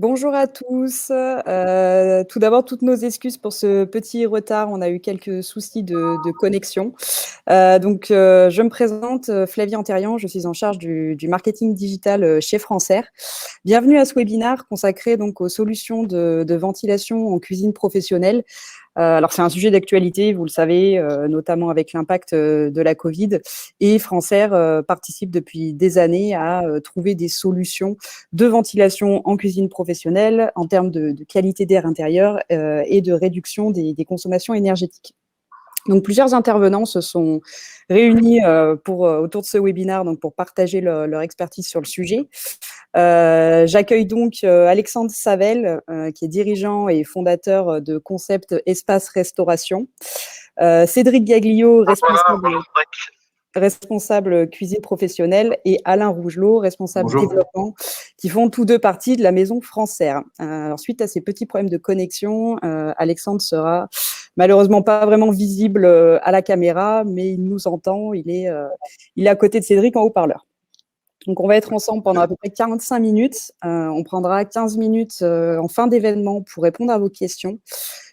Bonjour à tous. Tout d'abord, toutes nos excuses pour ce petit retard. On a eu quelques soucis de connexion. Je me présente, Flavie Antérian. Je suis en charge du marketing digital chez Francaire. Bienvenue à ce webinaire consacré donc aux solutions de ventilation en cuisine professionnelle. Alors, c'est un sujet d'actualité, vous le savez, notamment avec l'impact de la Covid. Et Francaire participe depuis des années à trouver des solutions de ventilation en cuisine professionnelle en termes de qualité d'air intérieur et de réduction des consommations énergétiques. Donc, plusieurs intervenants se sont réunis autour de ce webinaire donc pour partager leur expertise sur le sujet. J'accueille donc Alexandre Savel, qui est dirigeant et fondateur de Concept Espace Restauration. Cédric Gaglio, responsable cuisine professionnelle, et Alain Rougelot, responsable Bonjour. développement, qui font tous deux partie de la maison Francaire. Alors, suite à ces petits problèmes de connexion, Alexandre sera malheureusement pas vraiment visible à la caméra, mais il nous entend, il est à côté de Cédric en haut-parleur. Donc, on va être ensemble pendant à peu près 45 minutes. On prendra 15 minutes en fin d'événement pour répondre à vos questions.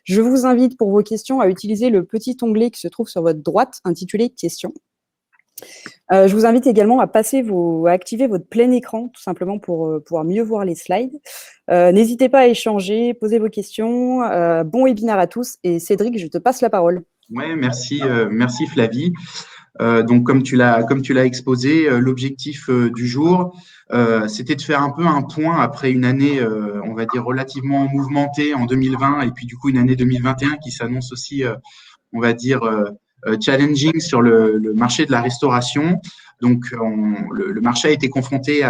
Je vous invite pour vos questions à utiliser le petit onglet qui se trouve sur votre droite, intitulé « Questions ». Je vous invite également à activer votre plein écran, tout simplement pour pouvoir mieux voir les slides. N'hésitez pas à échanger, poser vos questions. Bon webinaire à tous. Et Cédric, je te passe la parole. Ouais, merci Flavie. Donc, comme tu l'as exposé, l'objectif du jour, c'était de faire un peu un point après une année, on va dire, relativement mouvementée en 2020 et puis du coup une année 2021 qui s'annonce aussi, on va dire, challenging sur le marché de la restauration. Donc, le marché a été confronté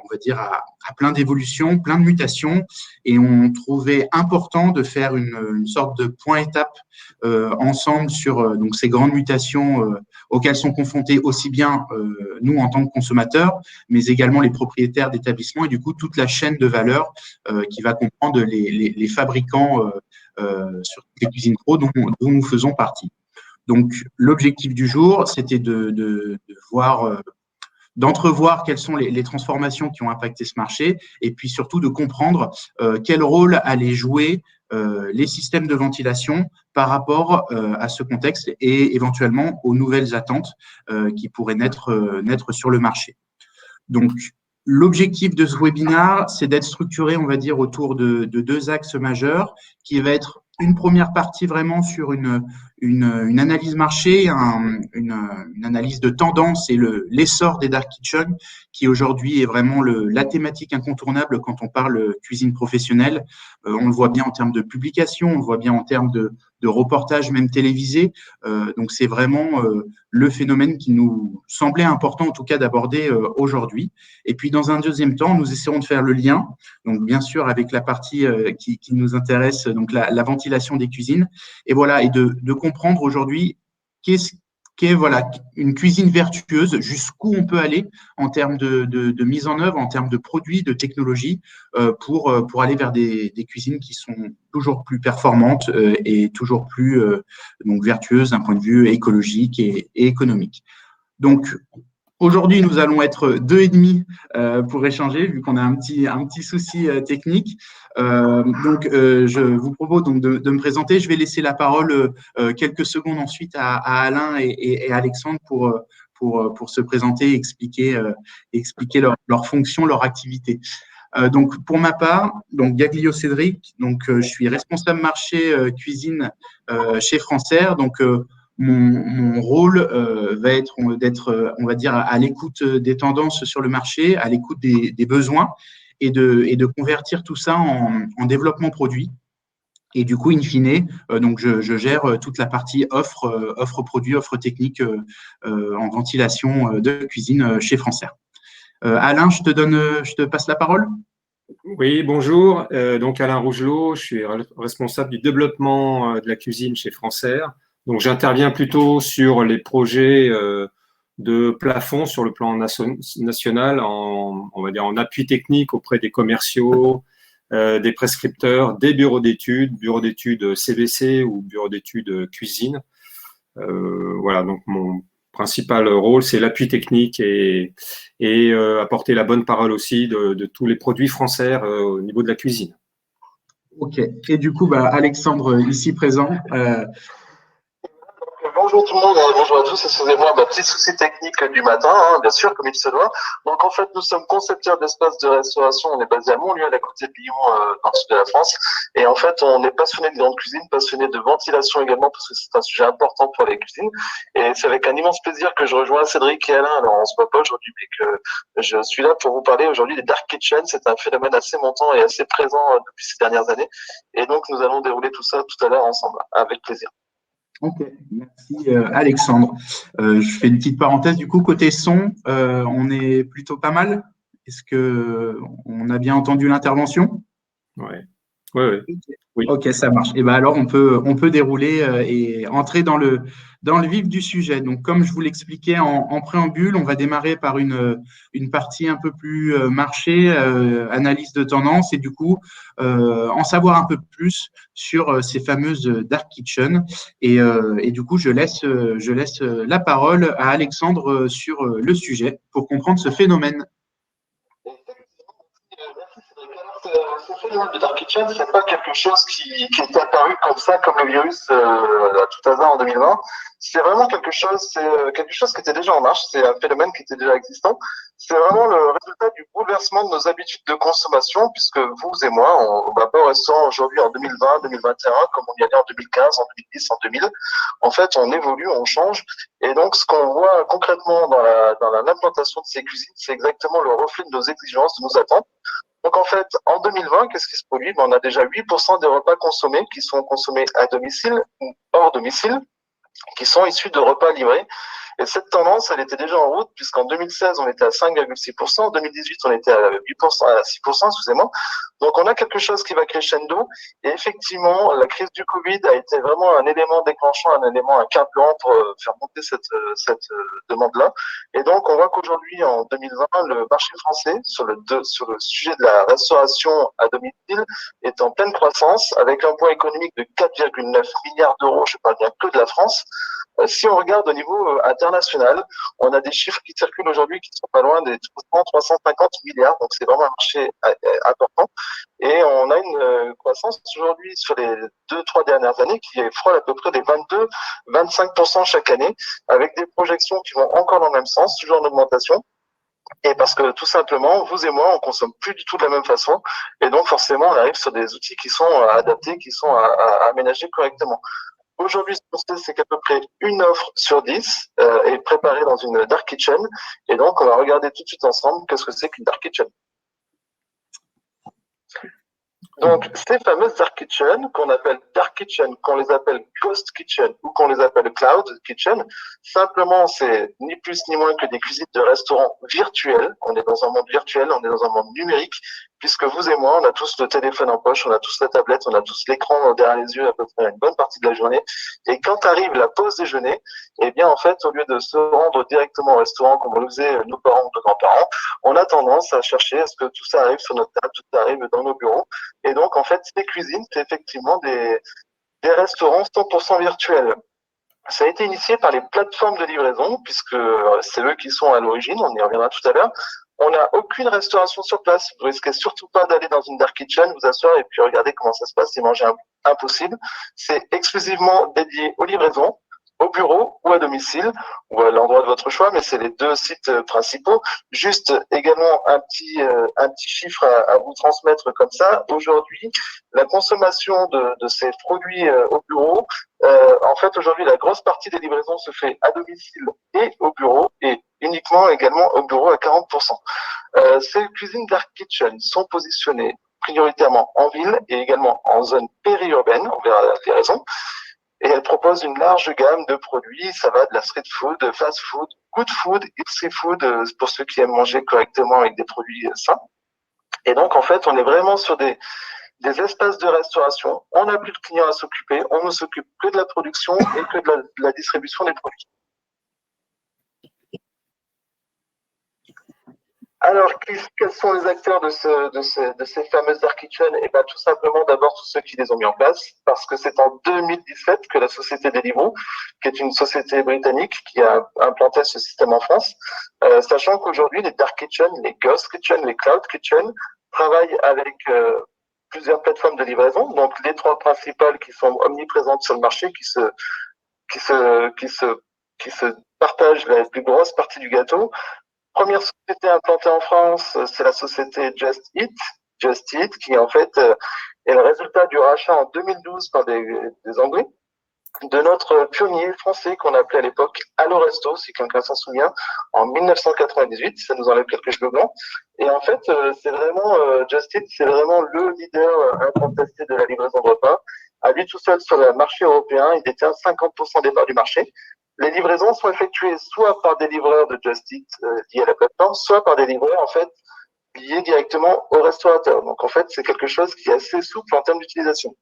on va dire, à plein d'évolutions, plein de mutations, et on trouvait important de faire une sorte de point-étape ensemble sur donc ces grandes mutations auxquelles sont confrontés aussi bien nous en tant que consommateurs, mais également les propriétaires d'établissements et du coup toute la chaîne de valeur qui va comprendre les fabricants sur les cuisines pro dont nous faisons partie. Donc, l'objectif du jour, c'était de voir, d'entrevoir quelles sont les transformations qui ont impacté ce marché et puis surtout de comprendre quel rôle allaient jouer les systèmes de ventilation par rapport à ce contexte et éventuellement aux nouvelles attentes qui pourraient naître sur le marché. Donc, l'objectif de ce webinaire, c'est d'être structuré, on va dire, autour de deux axes majeurs, qui va être une première partie vraiment sur une analyse marché, une analyse de tendance et l'essor des dark kitchens, qui aujourd'hui est vraiment la thématique incontournable quand on parle cuisine professionnelle. On le voit bien en termes de publication, on le voit bien en termes de reportages, même télévisés. Donc, c'est vraiment le phénomène qui nous semblait important, en tout cas, d'aborder aujourd'hui. Et puis, dans un deuxième temps, nous essaierons de faire le lien, donc bien sûr avec la partie qui nous intéresse, donc la ventilation des cuisines, et voilà, et de comprendre aujourd'hui qu'est voilà, une cuisine vertueuse, jusqu'où on peut aller en termes de mise en œuvre, en termes de produits, de technologies, pour aller vers des cuisines qui sont toujours plus performantes et toujours plus donc vertueuses d'un point de vue écologique et économique. Donc, aujourd'hui, nous allons être deux et demi pour échanger, vu qu'on a un petit souci technique. Je vous propose donc de me présenter. Je vais laisser la parole quelques secondes ensuite à Alain et Alexandre pour se présenter et expliquer leur fonction, leur activité. Donc, pour ma part, donc Gaglio Cédric, je suis responsable marché cuisine chez Francaire. Donc, mon rôle va être d'être, on va dire, à l'écoute des tendances sur le marché, à l'écoute des besoins et de convertir tout ça en développement produit. Et du coup, in fine, donc je gère toute la partie offre produit, offre technique en ventilation de cuisine chez Francaire. Alain, je te passe la parole. Oui, bonjour. Donc Alain Rougelot, je suis responsable du développement de la cuisine chez Francaire. Donc j'interviens plutôt sur les projets de plafond sur le plan national, on va dire en appui technique auprès des commerciaux, des prescripteurs, des bureaux d'études CVC ou bureaux d'études cuisine. Voilà, donc principal rôle, c'est l'appui technique et apporter la bonne parole aussi de tous les produits français au niveau de la cuisine. Ok. Et du coup, Alexandre, ici présent, bonjour tout le monde, bonjour à tous, excusez-moi, petit souci technique du matin, bien sûr, comme il se doit. Donc en fait, nous sommes concepteurs d'espaces de restauration, on est basé à Montlieu, à la Côte-des-Pillons, dans le sud de la France. Et en fait, on est passionné de grande cuisine, passionné de ventilation également, parce que c'est un sujet important pour les cuisines. Et c'est avec un immense plaisir que je rejoins Cédric et Alain. Alors on se voit pas aujourd'hui, mais que je suis là pour vous parler aujourd'hui des dark kitchens. C'est un phénomène assez montant et assez présent depuis ces dernières années. Et donc nous allons dérouler tout ça tout à l'heure ensemble, avec plaisir. Ok, merci Alexandre. Je fais une petite parenthèse. Du coup, côté son, on est plutôt pas mal. Est-ce que on a bien entendu l'intervention? Ouais. Ouais. Oui. Ok, ça marche. Et ben alors, on peut dérouler et entrer dans le vif du sujet. Donc, comme je vous l'expliquais en préambule, on va démarrer par une partie un peu plus marché, analyse de tendance, et du coup, en savoir un peu plus sur ces fameuses dark kitchen. Et du coup, je laisse la parole à Alexandre sur le sujet pour comprendre ce phénomène. Ce phénomène de Dark Kitchen, c'est pas quelque chose qui est apparu comme ça, comme le virus à tout hasard en 2020. C'est vraiment quelque chose qui était déjà en marche. C'est un phénomène qui était déjà existant. C'est vraiment le résultat du bouleversement de nos habitudes de consommation, puisque vous et moi, on va pas au restaurant aujourd'hui en 2020, 2021, comme on y allait en 2015, en 2010, en 2000. En fait, on évolue, on change. Et donc, ce qu'on voit concrètement dans l'implantation de ces cuisines, c'est exactement le reflet de nos exigences, de nos attentes. Donc en fait, en 2020, qu'est-ce qui se produit? On a déjà 8% des repas consommés qui sont consommés à domicile ou hors domicile, qui sont issus de repas livrés. Et cette tendance, elle était déjà en route, puisqu'en 2016, on était à 5,6%, en 2018, on était à 8%, à 6%, excusez-moi. Donc, on a quelque chose qui va crescendo. Et effectivement, la crise du Covid a été vraiment un élément déclenchant, un carburant pour faire monter cette demande-là. Et donc, on voit qu'aujourd'hui, en 2020, le marché français, sur le sujet de la restauration à domicile, est en pleine croissance, avec un poids économique de 4,9 milliards d'euros. Je parle bien que de la France. Si on regarde au niveau international, on a des chiffres qui circulent aujourd'hui qui sont pas loin des 350 milliards, donc c'est vraiment un marché important. Et on a une croissance aujourd'hui sur les 2-3 dernières années qui frôle à peu près des 22-25% chaque année, avec des projections qui vont encore dans le même sens, toujours en augmentation. Et parce que tout simplement, vous et moi, on consomme plus du tout de la même façon. Et donc forcément, on arrive sur des outils qui sont adaptés, qui sont à aménager correctement. Aujourd'hui, ce qu'on sait, c'est qu'à peu près une offre sur 10 est préparée dans une dark kitchen. Et donc, on va regarder tout de suite ensemble qu'est-ce que c'est qu'une dark kitchen. Donc, ces fameuses dark kitchen, qu'on appelle dark kitchen, qu'on les appelle ghost kitchen ou qu'on les appelle cloud kitchen, simplement, c'est ni plus ni moins que des cuisines de restaurants virtuels. On est dans un monde virtuel, on est dans un monde numérique, puisque vous et moi, on a tous le téléphone en poche, on a tous la tablette, on a tous l'écran derrière les yeux à peu près une bonne partie de la journée. Et quand arrive la pause déjeuner, eh bien, en fait, au lieu de se rendre directement au restaurant comme on le faisait nos parents ou nos grands-parents, on a tendance à chercher à ce que tout ça arrive sur notre table, tout ça arrive dans nos bureaux. Et donc, en fait, ces cuisines, c'est effectivement des restaurants 100% virtuels. Ça a été initié par les plateformes de livraison, puisque c'est eux qui sont à l'origine, on y reviendra tout à l'heure. On n'a aucune restauration sur place. Vous risquez surtout pas d'aller dans une dark kitchen, vous asseoir et puis regarder comment ça se passe et manger impossible. C'est exclusivement dédié aux livraisons, au bureau ou à domicile, ou à l'endroit de votre choix, mais c'est les deux sites principaux. Juste également un petit chiffre à vous transmettre comme ça. Aujourd'hui, la consommation de ces produits au bureau, en fait, aujourd'hui, la grosse partie des livraisons se fait à domicile et au bureau, et uniquement également au bureau à 40%. Ces cuisines dark kitchen sont positionnées prioritairement en ville et également en zone périurbaine, on verra les raisons. Et elle propose une large gamme de produits. Ça va de la street food, fast food, good food, easy food, pour ceux qui aiment manger correctement avec des produits sains. Et donc, en fait, on est vraiment sur des espaces de restauration. On n'a plus de clients à s'occuper. On ne s'occupe que de la production et que de la distribution des produits. Alors, quels sont les acteurs de ces fameuses dark kitchen? Eh ben, tout simplement, d'abord, tous ceux qui les ont mis en place, parce que c'est en 2017 que la société Deliveroo, qui est une société britannique, qui a implanté ce système en France, sachant qu'aujourd'hui, les dark kitchen, les ghost kitchen, les cloud kitchen travaillent avec plusieurs plateformes de livraison. Donc, les trois principales qui sont omniprésentes sur le marché, qui se partagent la plus grosse partie du gâteau. Première société implantée en France, c'est la société Just Eat. Just Eat, qui en fait est le résultat du rachat en 2012 par des Anglais de notre pionnier français qu'on appelait à l'époque Allo Resto, si quelqu'un s'en souvient, en 1998. Ça nous enlève quelques cheveux blancs. Et en fait, c'est vraiment Just Eat, c'est vraiment le leader incontesté de la livraison de repas. À lui tout seul sur le marché européen, il détient 50% des parts du marché. Les livraisons sont effectuées soit par des livreurs de Just Eat liés à la plateforme, soit par des livreurs en fait liés directement au restaurateur. Donc en fait, c'est quelque chose qui est assez souple en termes d'utilisation.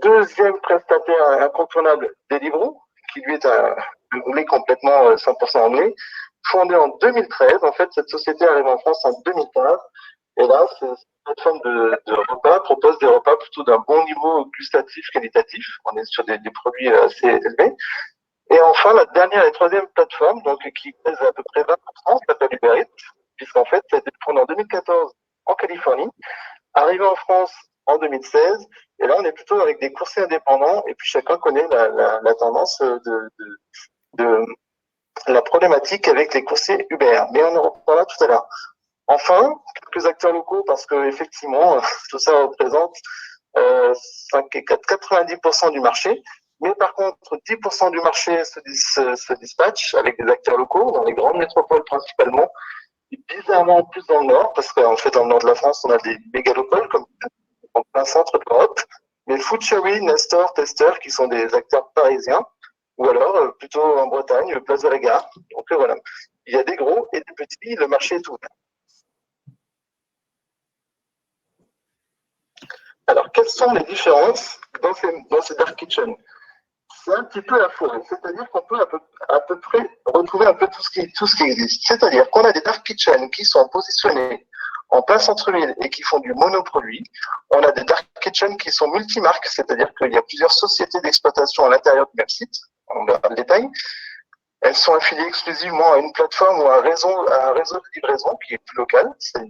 Deuxième prestataire incontournable, Deliveroo, qui lui est un anglais complètement 100% anglais, fondé en 2013. En fait, cette société arrive en France en 2015. Et là, cette plateforme de repas propose des repas plutôt d'un bon niveau gustatif, qualitatif. On est sur des produits assez élevés. Et enfin, la dernière et troisième plateforme, donc qui pèse à peu près 20%, s'appelle Uber Eats, puisqu'en fait, ça a été fondé en 2014 en Californie, arrivé en France en 2016, et là, on est plutôt avec des coursiers indépendants, et puis chacun connaît la tendance de la problématique avec les coursiers Uber. Mais on en reparlera tout à l'heure. Enfin, quelques acteurs locaux, parce que effectivement, tout ça représente 90% du marché. Mais par contre, 10% du marché se dispatche avec des acteurs locaux, dans les grandes métropoles principalement, et bizarrement plus dans le nord, parce qu'en fait, dans le nord de la France, on a des mégalopoles, comme en plein centre de l'Europe, mais Foodcherry, Nestor, Tester, qui sont des acteurs parisiens, ou alors plutôt en Bretagne, Place de la Gare. Donc voilà, il y a des gros et des petits, le marché est ouvert. Alors, quelles sont les différences dans ces dark kitchens? C'est un petit peu la forêt, c'est-à-dire qu'on peut à peu près retrouver un peu tout ce qui existe. C'est-à-dire qu'on a des dark kitchens qui sont positionnés en plein centre-ville et qui font du monoproduit. On a des dark kitchens qui sont multimarques, c'est-à-dire qu'il y a plusieurs sociétés d'exploitation à l'intérieur du même site. On verra le détail. Elles sont affiliées exclusivement à une plateforme ou à un réseau de livraison qui est plus local. C'est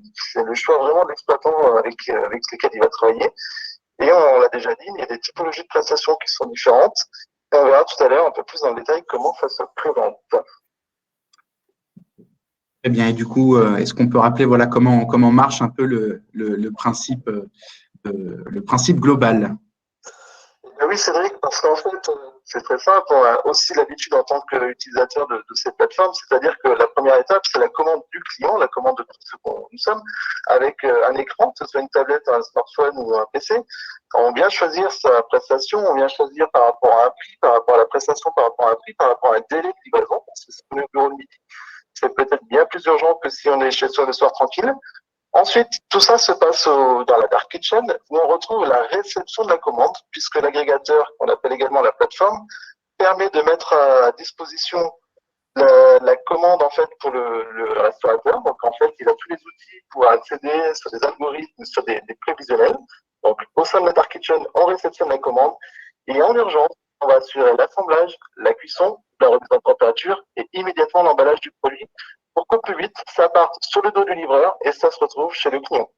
le choix vraiment de l'exploitant avec lequel il va travailler. Et on l'a déjà dit, il y a des typologies de prestations qui sont différentes. Et on verra tout à l'heure un peu plus dans le détail comment ça se présente. Très bien. Et du coup, est-ce qu'on peut rappeler voilà comment marche un peu le principe global? Oui, Cédric, parce qu'en fait, c'est très simple. On a aussi l'habitude en tant qu'utilisateur de ces plateformes, c'est-à-dire que la première étape, c'est la commande du client, la commande de tout ce qu'on nous sommes, avec un écran, que ce soit une tablette, un smartphone ou un PC. On vient choisir sa prestation, on vient choisir par rapport à un prix, par rapport à la prestation, par rapport à un prix, par rapport à un délai de livraison, parce que c'est le bureau de midi. C'est peut-être bien plus urgent que si on est chez soi le soir tranquille. Ensuite, tout ça se passe dans la dark kitchen où on retrouve la réception de la commande puisque l'agrégateur, qu'on appelle également la plateforme, permet de mettre à disposition la commande en fait pour le restaurateur. Donc en fait, il a tous les outils pour accéder sur des algorithmes, sur des prévisionnels. Donc au sein de la dark kitchen, on réceptionne la commande et en urgence, on va assurer l'assemblage, la cuisson, la remise en température et immédiatement l'emballage du produit pour qu'au plus vite, ça parte sur le dos du livreur et ça se retrouve chez le client.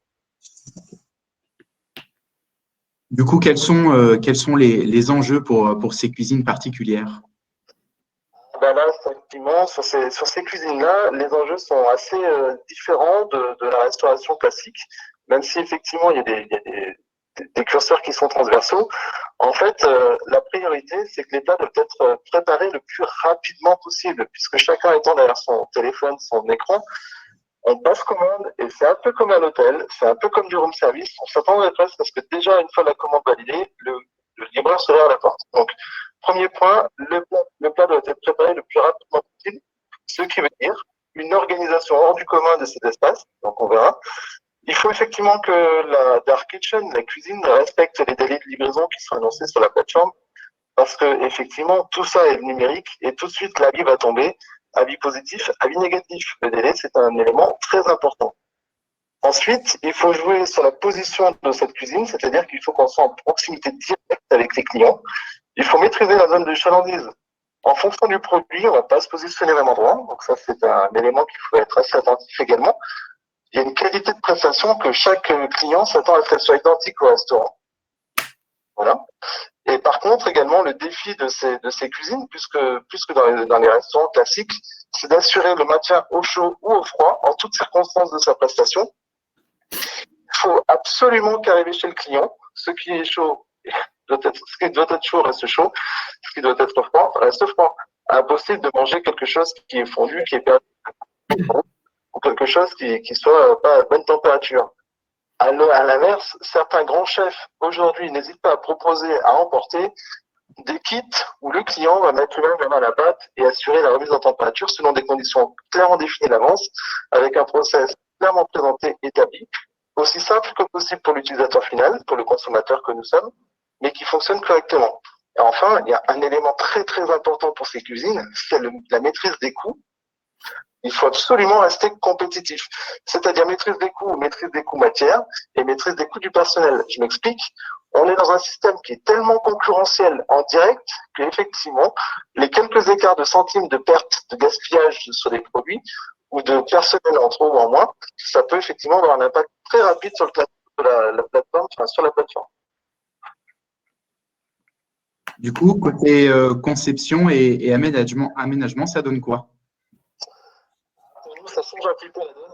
Du coup, quels sont les enjeux pour ces cuisines particulières? Ben là, effectivement, sur ces cuisines-là, les enjeux sont assez différents de la restauration classique, même si effectivement, il y a des curseurs qui sont transversaux. En fait, la priorité, c'est que l'État doit être préparé le plus rapidement possible, puisque chacun étant derrière son téléphone, son écran, on passe commande et c'est un peu comme à l'hôtel, c'est un peu comme du room service. On s'attendrait presque à ce que déjà, une fois la commande validée, le livreur serait à la porte. Donc, premier point, le plat doit être préparé le plus rapidement possible, ce qui veut dire une organisation hors du commun de cet espace. Donc, on verra. Il faut effectivement que la dark kitchen, la cuisine, respecte les délais de livraison qui sont annoncés sur la plateforme, parce que effectivement tout ça est numérique et tout de suite l'avis va tomber. avis positif, avis négatif. Le délai, c'est un élément très important. Ensuite, il faut jouer sur la position de cette cuisine, c'est-à-dire qu'il faut qu'on soit en proximité directe avec les clients. Il faut maîtriser la zone de chalandise. En fonction du produit, on ne va pas se positionner au même endroit. Donc ça, c'est un élément qu'il faut être assez attentif également. Il y a une qualité de prestation que chaque client s'attend à ce qu'elle soit identique au restaurant. Voilà. Et par contre, également, le défi de ces cuisines, plus que dans les restaurants classiques, c'est d'assurer le maintien au chaud ou au froid en toutes circonstances de sa prestation. Il faut absolument qu'arriver chez le client, ce qui est chaud ce qui doit être chaud reste chaud, ce qui doit être froid reste froid. Impossible de manger quelque chose qui est fondu, qui est perdu, ou quelque chose qui soit pas à bonne température. À l'inverse, certains grands chefs aujourd'hui n'hésitent pas à proposer à emporter des kits où le client va mettre lui-même la main à la pâte et assurer la remise en température selon des conditions clairement définies d'avance, avec un process clairement présenté, établi, aussi simple que possible pour l'utilisateur final, pour le consommateur que nous sommes, mais qui fonctionne correctement. Et enfin, il y a un élément très très important pour ces cuisines, c'est la maîtrise des coûts. Il faut absolument rester compétitif, c'est-à-dire maîtrise des coûts matières et maîtrise des coûts du personnel. Je m'explique. On est dans un système qui est tellement concurrentiel en direct qu'effectivement, les quelques écarts de centimes de perte, de gaspillage sur les produits ou de personnel en trop ou en moins, ça peut effectivement avoir un impact très rapide sur la plateforme, enfin, sur la plateforme. Du coup, côté conception et aménagement, ça donne quoi? Pour nous, ça change un petit peu la donne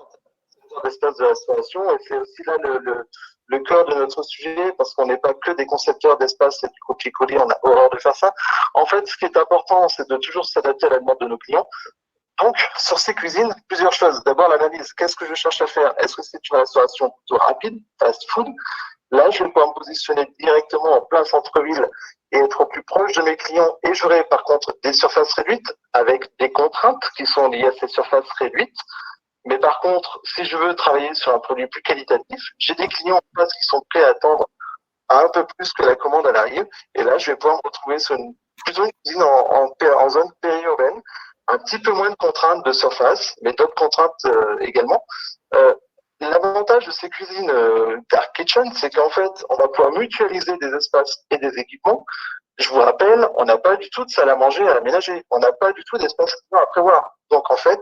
en d'espace de restauration, et c'est aussi là le cœur de notre sujet, parce qu'on n'est pas que des concepteurs d'espace et du copier-coller, on a horreur de faire ça. En fait, ce qui est important, c'est de toujours s'adapter à la demande de nos clients. Donc, sur ces cuisines, plusieurs choses. D'abord, l'analyse. Qu'est-ce que je cherche à faire? Est-ce que c'est une restauration plutôt rapide, fast food? Là, je vais pouvoir me positionner directement en plein centre-ville et être au plus proche de mes clients. Et j'aurai par contre des surfaces réduites avec des contraintes qui sont liées à ces surfaces réduites. Mais par contre, si je veux travailler sur un produit plus qualitatif, j'ai des clients en face qui sont prêts à attendre un peu plus que la commande à l'arrive. Et là, je vais pouvoir me retrouver sur plutôt une cuisine en zone périurbaine, un petit peu moins de contraintes de surface, mais d'autres contraintes également. L'avantage de ces cuisines dark kitchen, c'est qu'en fait, on va pouvoir mutualiser des espaces et des équipements. Je vous rappelle, on n'a pas du tout de salle à manger à aménager. On n'a pas du tout d'espace à prévoir. Donc, en fait,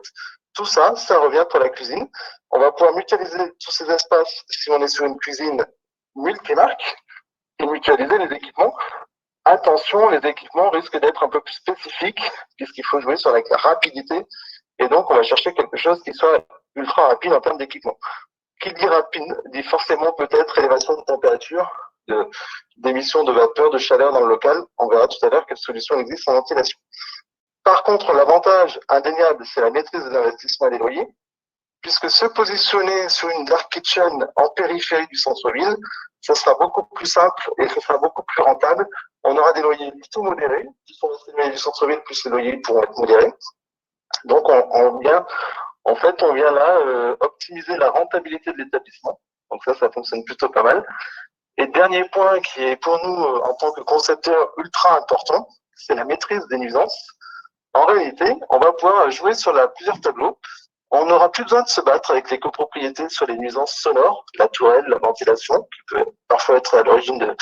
tout ça, ça revient pour la cuisine. On va pouvoir mutualiser tous ces espaces si on est sur une cuisine multimarque et mutualiser les équipements. Attention, les équipements risquent d'être un peu plus spécifiques puisqu'il faut jouer sur la rapidité. Et donc, on va chercher quelque chose qui soit ultra rapide en termes d'équipement. Qui dit rapide dit forcément peut-être élévation de température, d'émission de vapeur, de chaleur dans le local. On verra tout à l'heure quelle solution existe en ventilation. Par contre, l'avantage indéniable, c'est la maîtrise des investissements et des loyers, puisque se positionner sur une dark kitchen en périphérie du centre-ville, ça sera beaucoup plus simple et ce sera beaucoup plus rentable. On aura des loyers plutôt modérés, qui sont les du centre-ville, plus les loyers pourront être modérés. Donc, on vient là optimiser la rentabilité de l'établissement. Donc ça fonctionne plutôt pas mal. Et dernier point qui est pour nous, en tant que concepteur, ultra important, c'est la maîtrise des nuisances. En réalité, on va pouvoir jouer sur plusieurs tableaux. On n'aura plus besoin de se battre avec les copropriétés sur les nuisances sonores, la tourelle, la ventilation, qui peut parfois être à l'origine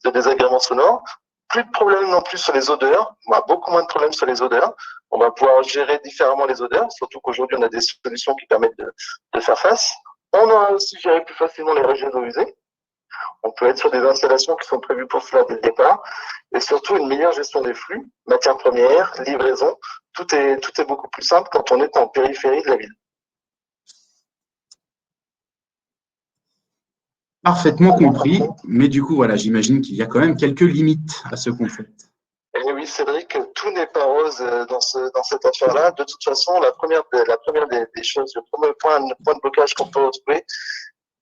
de désagréments sonores. Plus de problèmes non plus sur les odeurs. On a beaucoup moins de problèmes sur les odeurs. On va pouvoir gérer différemment les odeurs, surtout qu'aujourd'hui, on a des solutions qui permettent de faire face. On aura aussi géré plus facilement les rejets d'eau usée. On peut être sur des installations qui sont prévues pour cela dès le départ. Et surtout, une meilleure gestion des flux, matières premières, livraison. Tout est beaucoup plus simple quand on est en périphérie de la ville. Parfaitement compris, mais du coup, voilà, j'imagine qu'il y a quand même quelques limites à ce concept. Et oui, Cédric, tout n'est pas rose dans cette affaire-là. De toute façon, la première des choses, le premier point de blocage qu'on peut retrouver,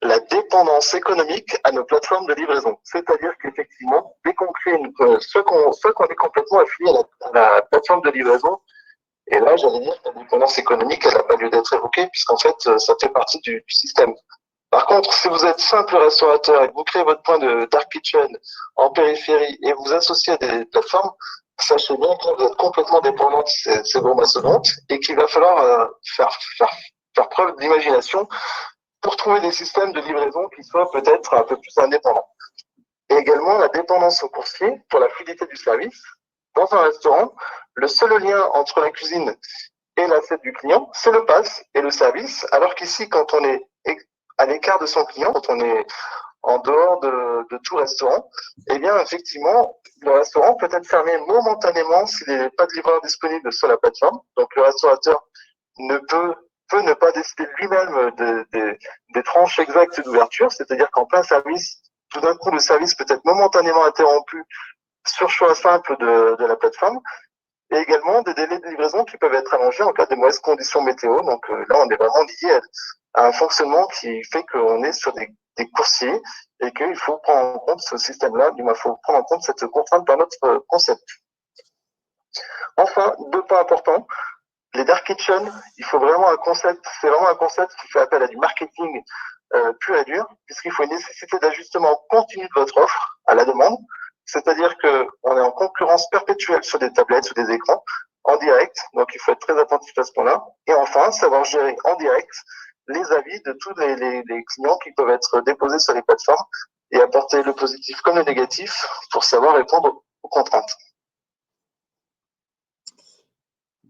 la dépendance économique à nos plateformes de livraison. C'est-à-dire qu'effectivement, dès qu'on crée soit qu'on est complètement affilié à la plateforme de livraison, et là, j'allais dire que la dépendance économique, elle n'a pas lieu d'être évoquée, puisqu'en fait, ça fait partie du système. Par contre, si vous êtes simple restaurateur et que vous créez votre point de dark kitchen en périphérie et vous associez à des plateformes, sachez bien que vous êtes complètement dépendant de ces bombes mastodontes et qu'il va falloir faire preuve d'imagination pour trouver des systèmes de livraison qui soient peut-être un peu plus indépendants. Et également la dépendance au coursier pour la fluidité du service. Dans un restaurant, le seul lien entre la cuisine et l'assiette du client, c'est le pass et le service, alors qu'ici, quand on est à l'écart de son client, quand on est en dehors de tout restaurant, eh bien, effectivement, le restaurant peut être fermé momentanément s'il n'y a pas de livreur disponible sur la plateforme. Donc, le restaurateur peut ne pas décider lui-même des tranches exactes d'ouverture, c'est-à-dire qu'en plein service, tout d'un coup, le service peut être momentanément interrompu sur choix simple de la plateforme, et également des délais de livraison qui peuvent être allongés en cas de mauvaises conditions météo. Donc là, on est vraiment lié à un fonctionnement qui fait qu'on est sur des coursiers et qu'il faut prendre en compte ce système-là, il faut prendre en compte cette contrainte par notre concept. Enfin, 2 points importants. Les dark kitchen, il faut vraiment c'est vraiment un concept qui fait appel à du marketing pur et dur, puisqu'il faut une nécessité d'ajustement continu de votre offre à la demande. C'est-à-dire qu'on est en concurrence perpétuelle sur des tablettes ou des écrans en direct, donc il faut être très attentif à ce point-là. Et enfin, savoir gérer en direct les avis de tous les clients qui peuvent être déposés sur les plateformes et apporter le positif comme le négatif pour savoir répondre aux contraintes.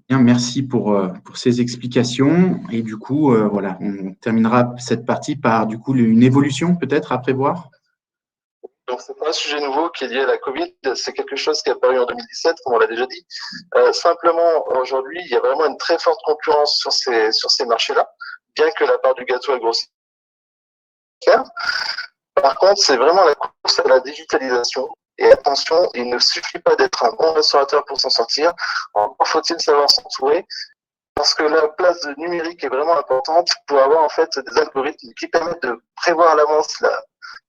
Bien, merci pour ces explications. Et du coup, voilà, on terminera cette partie par du coup une évolution peut-être à prévoir. Donc, c'est pas un sujet nouveau qui est lié à la Covid, c'est quelque chose qui est apparu en 2017, comme on l'a déjà dit. Simplement, aujourd'hui, il y a vraiment une très forte concurrence sur ces marchés-là, bien que la part du gâteau est grossière. Par contre, c'est vraiment la course à la digitalisation. Et attention, il ne suffit pas d'être un bon restaurateur pour s'en sortir. Encore faut-il savoir s'entourer, parce que la place du numérique est vraiment importante pour avoir en fait des algorithmes qui permettent de prévoir à l'avance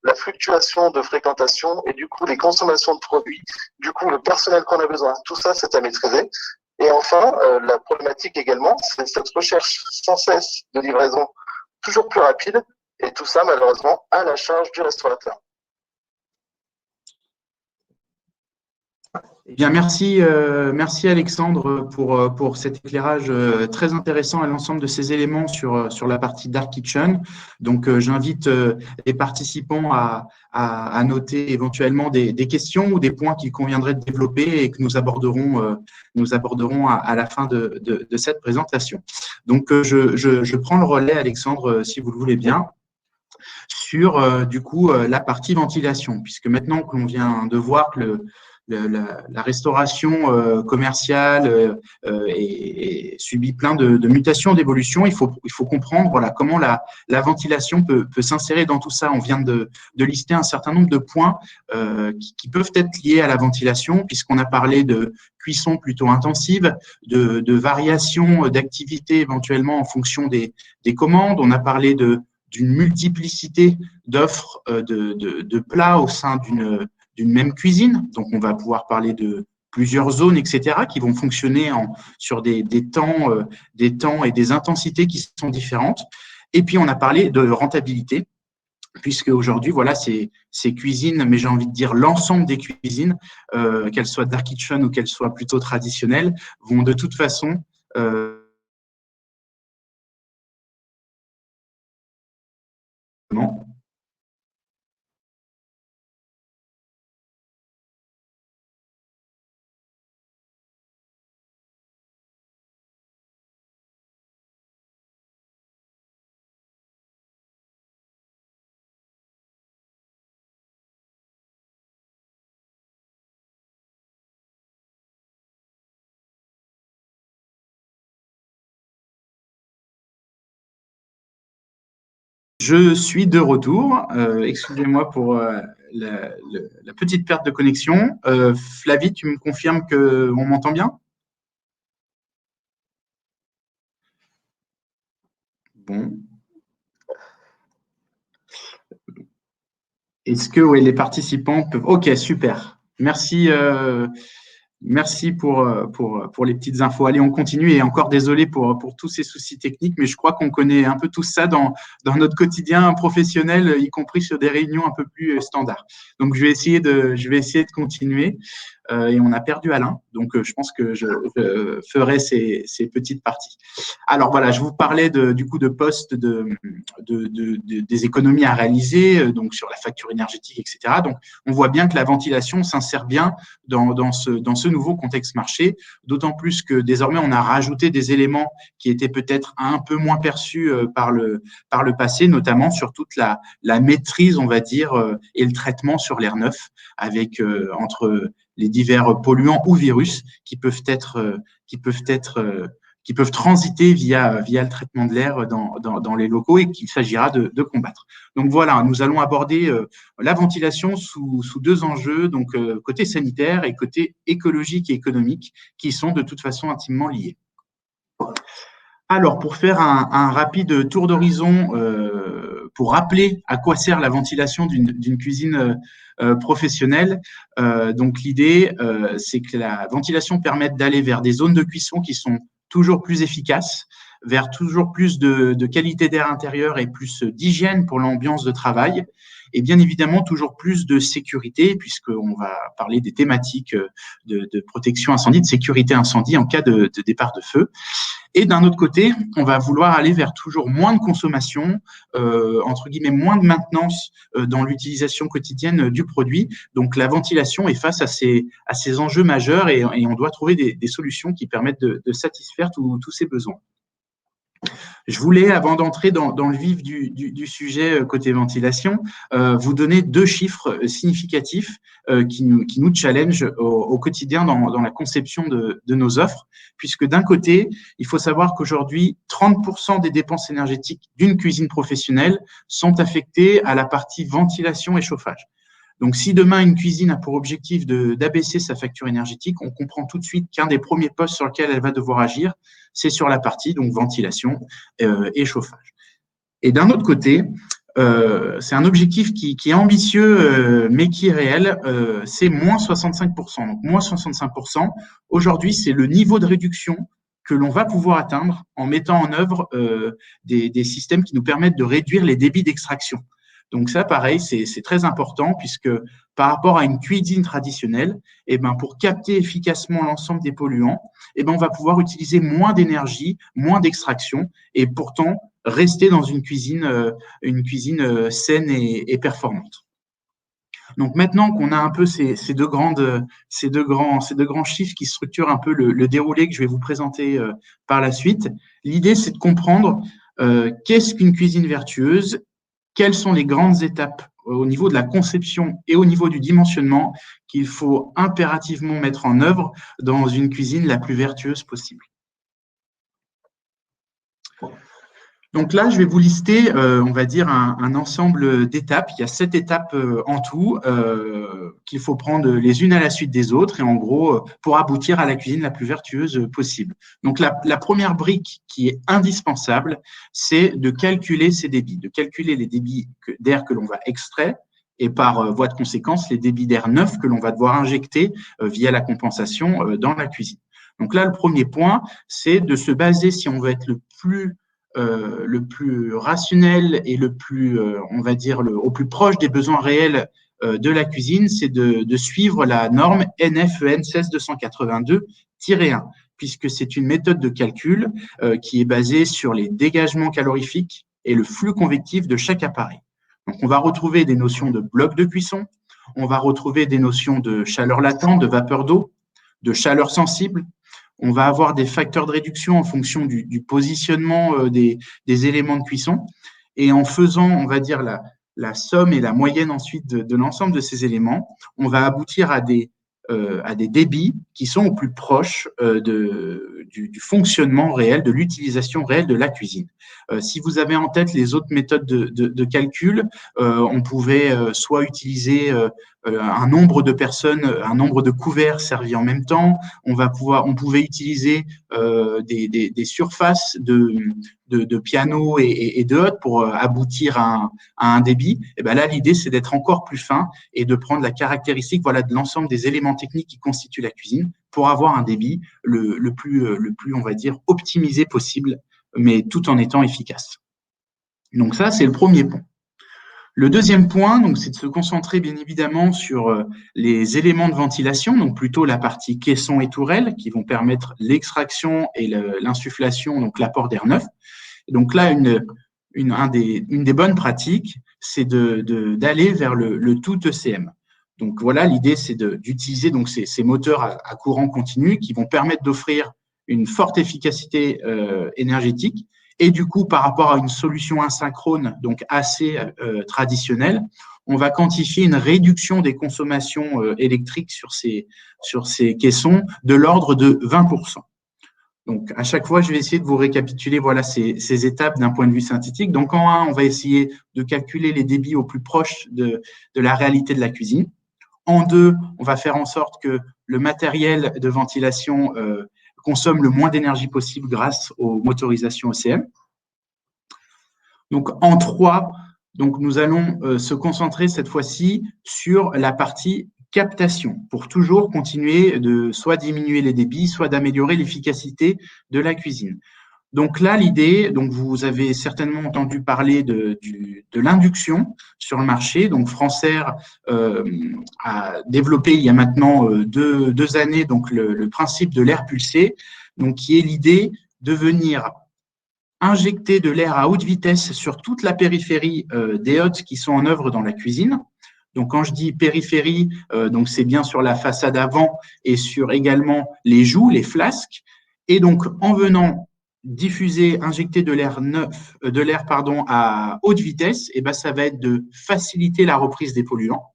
la fluctuation de fréquentation et du coup les consommations de produits, du coup le personnel qu'on a besoin. Tout ça, c'est à maîtriser. Et enfin, la problématique également, c'est cette recherche sans cesse de livraison toujours plus rapide, et tout ça, malheureusement, à la charge du restaurateur. Eh bien, merci Alexandre pour cet éclairage très intéressant à l'ensemble de ces éléments sur la partie Dark Kitchen. Donc, j'invite les participants à noter éventuellement des questions ou des points qu'il conviendrait de développer et que nous aborderons à la fin de cette présentation. Donc, je prends le relais, Alexandre, si vous le voulez bien, sur du coup la partie ventilation, puisque maintenant que l'on vient de voir que la restauration commerciale subit plein de mutations, d'évolutions. Il faut comprendre voilà, comment la ventilation peut s'insérer dans tout ça. On vient de lister un certain nombre de points qui peuvent être liés à la ventilation, puisqu'on a parlé de cuisson plutôt intensive, de variation d'activité éventuellement en fonction des commandes. On a parlé d'une multiplicité d'offres de plats au sein d'une même cuisine. Donc, on va pouvoir parler de plusieurs zones, etc., qui vont fonctionner sur des temps et des intensités qui sont différentes. Et puis, on a parlé de rentabilité, puisque aujourd'hui, voilà, ces cuisines, mais j'ai envie de dire l'ensemble des cuisines, qu'elles soient dark kitchen ou qu'elles soient plutôt traditionnelles, vont de toute façon Je suis de retour. Excusez-moi pour la petite perte de connexion. Flavie, tu me confirmes qu'on m'entend bien? Bon. Est-ce que les participants peuvent… Ok, super. Merci. Merci pour les petites infos. Allez, on continue et encore désolé pour tous ces soucis techniques, mais je crois qu'on connaît un peu tout ça dans notre quotidien professionnel, y compris sur des réunions un peu plus standards. Donc, je vais essayer de continuer. et on a perdu Alain. Donc, je pense que je ferai ces petites parties. Alors, voilà, je vous parlais du coup de postes des économies à réaliser, donc sur la facture énergétique, etc. Donc, on voit bien que la ventilation s'insère bien dans ce nouveau contexte marché, d'autant plus que désormais, on a rajouté des éléments qui étaient peut-être un peu moins perçus par le passé, notamment sur toute la maîtrise, on va dire, et le traitement sur l'air neuf, avec entre les divers polluants ou virus qui peuvent transiter via le traitement de l'air dans les locaux et qu'il s'agira de combattre. Donc voilà, nous allons aborder la ventilation sous deux enjeux, donc côté sanitaire et côté écologique et économique, qui sont de toute façon intimement liés. Alors, pour faire un rapide tour d'horizon, pour rappeler à quoi sert la ventilation d'une cuisine professionnelle, donc l'idée, c'est que la ventilation permette d'aller vers des zones de cuisson qui sont toujours plus efficaces, vers toujours plus de qualité d'air intérieur et plus d'hygiène pour l'ambiance de travail, et bien évidemment toujours plus de sécurité, puisqu'on va parler des thématiques de protection incendie, de sécurité incendie en cas de départ de feu. Et d'un autre côté, on va vouloir aller vers toujours moins de consommation, entre guillemets, moins de maintenance dans l'utilisation quotidienne du produit. Donc, la ventilation est face à ces enjeux majeurs et on doit trouver des solutions qui permettent de satisfaire tous ces besoins. Je voulais, avant d'entrer dans le vif du sujet côté ventilation, vous donner deux chiffres significatifs qui nous challengent au quotidien dans la conception de nos offres, puisque d'un côté, il faut savoir qu'aujourd'hui, 30% des dépenses énergétiques d'une cuisine professionnelle sont affectées à la partie ventilation et chauffage. Donc, si demain, une cuisine a pour objectif d'abaisser sa facture énergétique, on comprend tout de suite qu'un des premiers postes sur lequel elle va devoir agir, c'est sur la partie donc ventilation et chauffage. Et d'un autre côté, c'est un objectif qui est ambitieux, mais qui est réel, c'est moins 65%. Donc, moins 65%, aujourd'hui, c'est le niveau de réduction que l'on va pouvoir atteindre en mettant en œuvre des systèmes qui nous permettent de réduire les débits d'extraction. Donc ça, pareil, c'est très important puisque par rapport à une cuisine traditionnelle, pour capter efficacement l'ensemble des polluants, on va pouvoir utiliser moins d'énergie, moins d'extraction et pourtant rester dans une cuisine saine et performante. Donc maintenant qu'on a un peu ces deux grands chiffres qui structurent un peu le déroulé que je vais vous présenter par la suite, l'idée c'est de comprendre qu'est-ce qu'une cuisine vertueuse, quelles sont les grandes étapes au niveau de la conception et au niveau du dimensionnement qu'il faut impérativement mettre en œuvre dans une cuisine la plus vertueuse possible. Donc là, je vais vous lister, on va dire, un ensemble d'étapes. Il y a 7 étapes en tout qu'il faut prendre les unes à la suite des autres et en gros, pour aboutir à la cuisine la plus vertueuse possible. Donc la première brique qui est indispensable, c'est de calculer ces débits, de calculer les débits d'air que l'on va extraire et par voie de conséquence, les débits d'air neuf que l'on va devoir injecter via la compensation dans la cuisine. Donc là, le premier point, c'est de se baser, si on veut être le plus rationnel et le plus, on va dire, au plus proche des besoins réels de la cuisine, c'est de suivre la norme NFEN 16282-1, puisque c'est une méthode de calcul qui est basée sur les dégagements calorifiques et le flux convectif de chaque appareil. Donc, on va retrouver des notions de bloc de cuisson, on va retrouver des notions de chaleur latente, de vapeur d'eau, de chaleur sensible. On va avoir des facteurs de réduction en fonction du positionnement des éléments de cuisson. Et en faisant, on va dire, la somme et la moyenne ensuite de l'ensemble de ces éléments, on va aboutir à des débits qui sont au plus proche du fonctionnement réel, de l'utilisation réelle de la cuisine. Si vous avez en tête les autres méthodes de calcul, on pouvait soit utiliser un nombre de personnes, un nombre de couverts servis en même temps. On pouvait utiliser des surfaces de piano et de hottes pour aboutir à un débit. Et ben là, l'idée, c'est d'être encore plus fin et de prendre la caractéristique, voilà, de l'ensemble des éléments techniques qui constituent la cuisine pour avoir un débit le plus, on va dire, optimisé possible, mais tout en étant efficace. Donc ça, c'est le premier point. Le deuxième point, donc, c'est de se concentrer bien évidemment sur les éléments de ventilation, donc plutôt la partie caisson et tourelle, qui vont permettre l'extraction et l'insufflation, donc l'apport d'air neuf. Donc là, une des bonnes pratiques, c'est d'aller vers le tout ECM. Donc voilà, l'idée, c'est d'utiliser donc ces moteurs à courant continu qui vont permettre d'offrir une forte efficacité énergétique. Et du coup, par rapport à une solution asynchrone, donc assez traditionnelle, on va quantifier une réduction des consommations électriques sur ces caissons de l'ordre de 20%. Donc, à chaque fois, je vais essayer de vous récapituler voilà, ces étapes d'un point de vue synthétique. Donc, en 1, on va essayer de calculer les débits au plus proche de la réalité de la cuisine. En 2, on va faire en sorte que le matériel de ventilation consomme le moins d'énergie possible grâce aux motorisations ECM. Donc, en 3, donc, nous allons se concentrer cette fois-ci sur la partie captation pour toujours continuer de soit diminuer les débits, soit d'améliorer l'efficacité de la cuisine. Donc là, l'idée, donc vous avez certainement entendu parler de l'induction sur le marché. Donc Francaire a développé il y a maintenant deux années donc le principe de l'air pulsé, donc qui est l'idée de venir injecter de l'air à haute vitesse sur toute la périphérie des hottes qui sont en œuvre dans la cuisine. Donc quand je dis périphérie, donc c'est bien sur la façade avant et sur également les joues, les flasques. Et donc en venant diffuser, injecter de l'air à haute vitesse, et ben ça va être de faciliter la reprise des polluants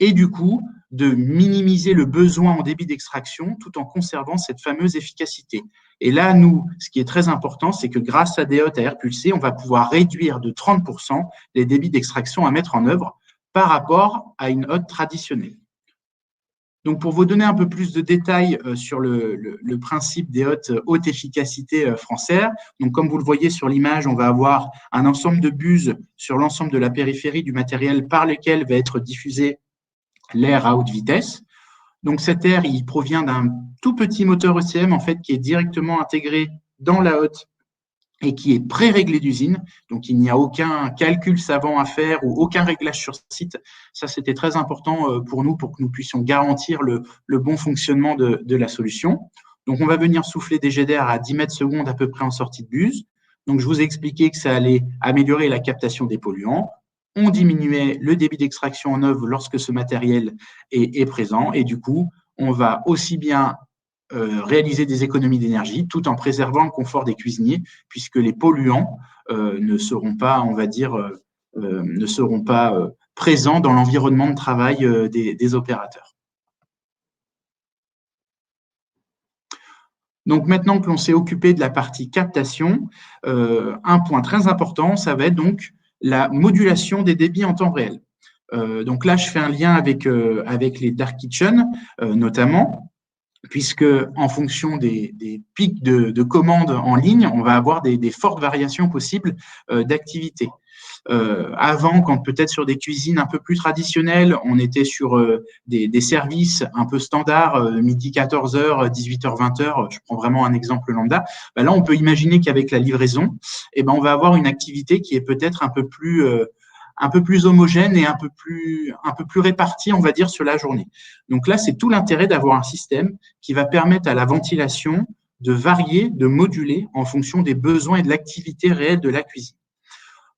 et du coup de minimiser le besoin en débit d'extraction tout en conservant cette fameuse efficacité. Et là, nous, ce qui est très important, c'est que grâce à des hottes à air pulsé, on va pouvoir réduire de 30% les débits d'extraction à mettre en œuvre par rapport à une hotte traditionnelle. Donc, pour vous donner un peu plus de détails sur le principe des hottes haute efficacité Francaire, donc comme vous le voyez sur l'image, on va avoir un ensemble de buses sur l'ensemble de la périphérie du matériel par lesquelles va être diffusé l'air à haute vitesse. Donc, cet air, il provient d'un tout petit moteur ECM en fait qui est directement intégré dans la hotte et qui est pré-réglé d'usine. Donc, il n'y a aucun calcul savant à faire ou aucun réglage sur site. Ça, c'était très important pour nous, pour que nous puissions garantir le bon fonctionnement de la solution. Donc, on va venir souffler des jets d'air à 10 mètres secondes à peu près en sortie de buse. Donc, je vous ai expliqué que ça allait améliorer la captation des polluants. On diminuait le débit d'extraction en œuvre lorsque ce matériel est présent. Et du coup, on va aussi bien réaliser des économies d'énergie tout en préservant le confort des cuisiniers, puisque les polluants ne seront pas, on va dire, présents dans l'environnement de travail des opérateurs. Donc, maintenant que l'on s'est occupé de la partie captation, un point très important, ça va être donc la modulation des débits en temps réel. Donc là, je fais un lien avec les dark kitchens, notamment, puisque en fonction des pics de commandes en ligne, on va avoir des fortes variations possibles d'activité. Avant, quand peut-être sur des cuisines un peu plus traditionnelles, on était sur des services un peu standards, midi 14h, 18h, 20h, je prends vraiment un exemple lambda, ben là, on peut imaginer qu'avec la livraison, eh ben, on va avoir une activité qui est peut-être un peu plus homogène et un peu plus répartie, on va dire, sur la journée. Donc là, c'est tout l'intérêt d'avoir un système qui va permettre à la ventilation de varier, de moduler en fonction des besoins et de l'activité réelle de la cuisine.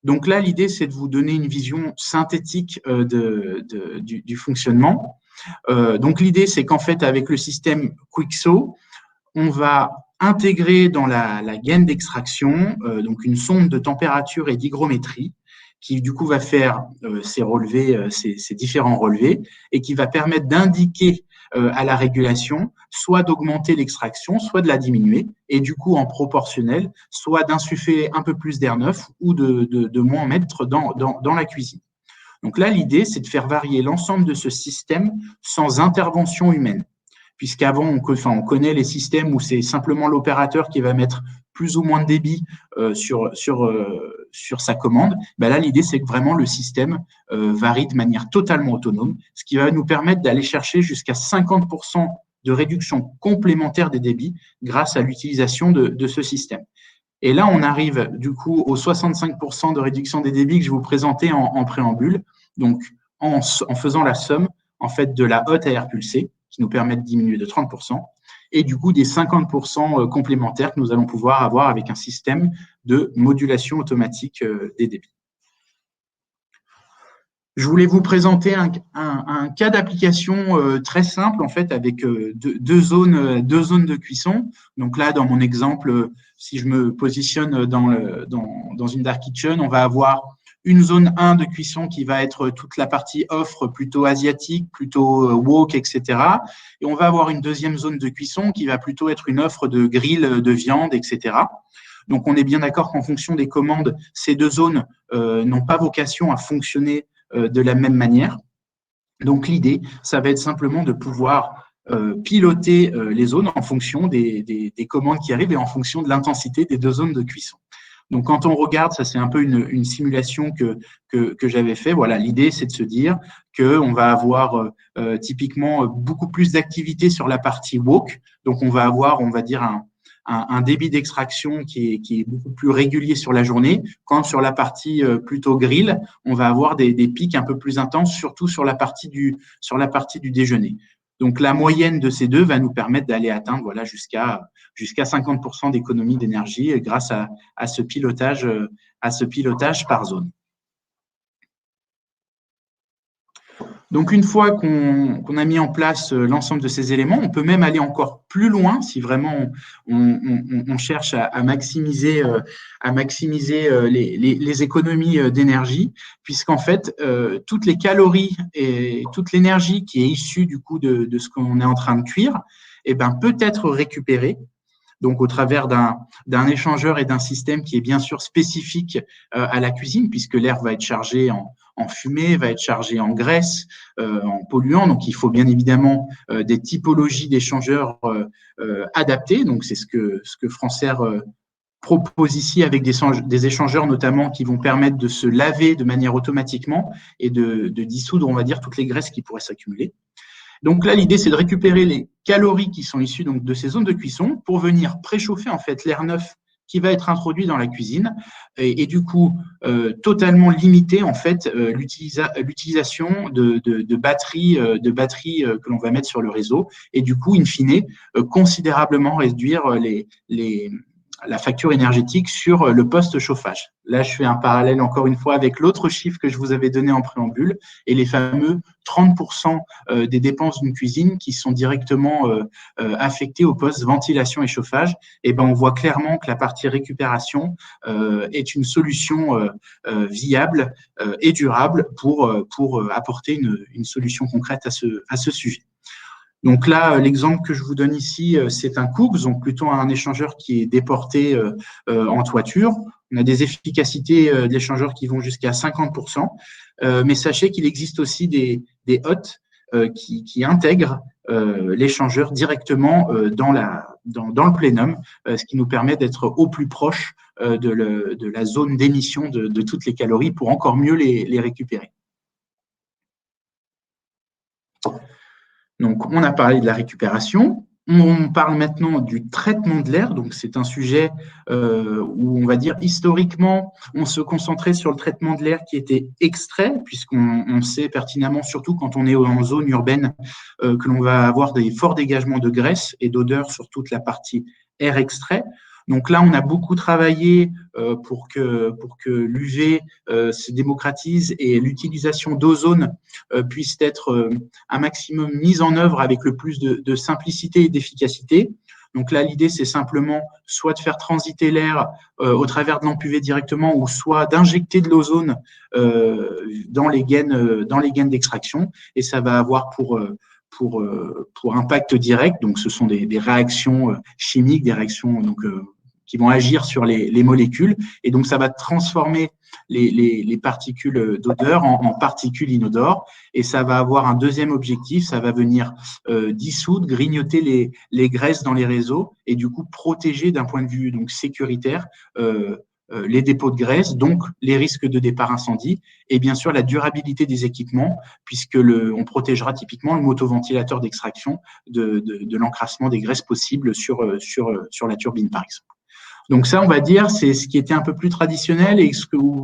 Donc là, l'idée, c'est de vous donner une vision synthétique du fonctionnement. Donc l'idée, c'est qu'en fait, avec le système Quickso, on va intégrer dans la gaine d'extraction donc une sonde de température et d'hygrométrie qui du coup va faire ces différents relevés et qui va permettre d'indiquer à la régulation soit d'augmenter l'extraction, soit de la diminuer et du coup en proportionnel, soit d'insuffler un peu plus d'air neuf ou de moins mettre dans la cuisine. Donc là, l'idée, c'est de faire varier l'ensemble de ce système sans intervention humaine. Puisqu'avant, on connaît les systèmes où c'est simplement l'opérateur qui va mettre plus ou moins de débit sur sa commande. Ben là, l'idée, c'est que vraiment le système varie de manière totalement autonome, ce qui va nous permettre d'aller chercher jusqu'à 50% de réduction complémentaire des débits grâce à l'utilisation de ce système. Et là, on arrive du coup aux 65% de réduction des débits que je vous présentais en préambule. Donc, en faisant la somme en fait de la hotte à air pulsé, qui nous permet de diminuer de 30%, et du coup des 50% complémentaires que nous allons pouvoir avoir avec un système de modulation automatique des débits. Je voulais vous présenter un cas d'application très simple en fait avec deux zones de cuisson. Donc là, dans mon exemple, si je me positionne dans une dark kitchen, on va avoir une zone 1 de cuisson qui va être toute la partie offre plutôt asiatique, plutôt wok, etc. Et on va avoir une deuxième zone de cuisson qui va plutôt être une offre de grill de viande, etc. Donc on est bien d'accord qu'en fonction des commandes, ces deux zones n'ont pas vocation à fonctionner de la même manière. Donc, l'idée, ça va être simplement de pouvoir piloter les zones en fonction des commandes qui arrivent et en fonction de l'intensité des deux zones de cuisson. Donc, quand on regarde, ça c'est un peu une simulation que j'avais fait. Voilà, l'idée, c'est de se dire qu'on va avoir typiquement beaucoup plus d'activité sur la partie wok. Donc, on va avoir, on va dire, un débit d'extraction qui est beaucoup plus régulier sur la journée, quand sur la partie plutôt grill, on va avoir des pics un peu plus intenses, surtout sur la partie du déjeuner. Donc, la moyenne de ces deux va nous permettre d'aller atteindre voilà, jusqu'à 50% d'économie d'énergie grâce à ce pilotage par zone. Donc, une fois qu'on a mis en place l'ensemble de ces éléments, on peut même aller encore plus loin si vraiment on cherche à maximiser les économies d'énergie, puisqu'en fait, toutes les calories et toute l'énergie qui est issue du coup de ce qu'on est en train de cuire, eh ben, peut être récupérée. Donc, au travers d'un échangeur et d'un système qui est bien sûr spécifique à la cuisine, puisque l'air va être chargé en fumée, va être chargé en graisse, en polluants. Donc, il faut bien évidemment des typologies d'échangeurs adaptées. Donc, c'est ce que France-Air propose ici avec des échangeurs notamment qui vont permettre de se laver de manière automatiquement et de dissoudre, on va dire, toutes les graisses qui pourraient s'accumuler. Donc là, l'idée, c'est de récupérer les calories qui sont issues donc, de ces zones de cuisson pour venir préchauffer en fait l'air neuf qui va être introduit dans la cuisine et du coup totalement limiter en fait l'utilisation de batteries que l'on va mettre sur le réseau et du coup, in fine, considérablement réduire la facture énergétique sur le poste chauffage. Là, je fais un parallèle encore une fois avec l'autre chiffre que je vous avais donné en préambule et les fameux 30% des dépenses d'une cuisine qui sont directement affectées au poste ventilation et chauffage. Et ben, on voit clairement que la partie récupération est une solution viable et durable pour apporter une solution concrète à ce sujet. Donc là, l'exemple que je vous donne ici, c'est un Coogs, donc plutôt un échangeur qui est déporté en toiture. On a des efficacités d'échangeurs qui vont jusqu'à 50%, mais sachez qu'il existe aussi des hottes qui intègrent l'échangeur directement dans le plénum, ce qui nous permet d'être au plus proche de la zone d'émission de toutes les calories pour encore mieux les récupérer. Donc, on a parlé de la récupération. On parle maintenant du traitement de l'air. Donc, c'est un sujet où on va dire historiquement, on se concentrait sur le traitement de l'air qui était extrait, puisqu'on sait pertinemment, surtout quand on est en zone urbaine, que l'on va avoir des forts dégagements de graisse et d'odeur sur toute la partie air extrait. Donc là, on a beaucoup travaillé pour que l'UV se démocratise et l'utilisation d'ozone puisse être un maximum mise en œuvre avec le plus de simplicité et d'efficacité. Donc là, l'idée, c'est simplement soit de faire transiter l'air au travers de lampe UV directement ou soit d'injecter de l'ozone dans les gaines d'extraction. Et ça va avoir pour impact direct, donc ce sont des réactions chimiques, des réactions qui vont agir sur les molécules, et donc ça va transformer les particules d'odeur en particules inodores, et ça va avoir un deuxième objectif, ça va venir dissoudre, grignoter les graisses dans les réseaux, et du coup protéger d'un point de vue donc sécuritaire les dépôts de graisse, donc les risques de départ incendie, et bien sûr la durabilité des équipements, puisque on protégera typiquement le motoventilateur d'extraction de l'encrassement des graisses possibles sur la turbine, par exemple. Donc ça, on va dire, c'est ce qui était un peu plus traditionnel et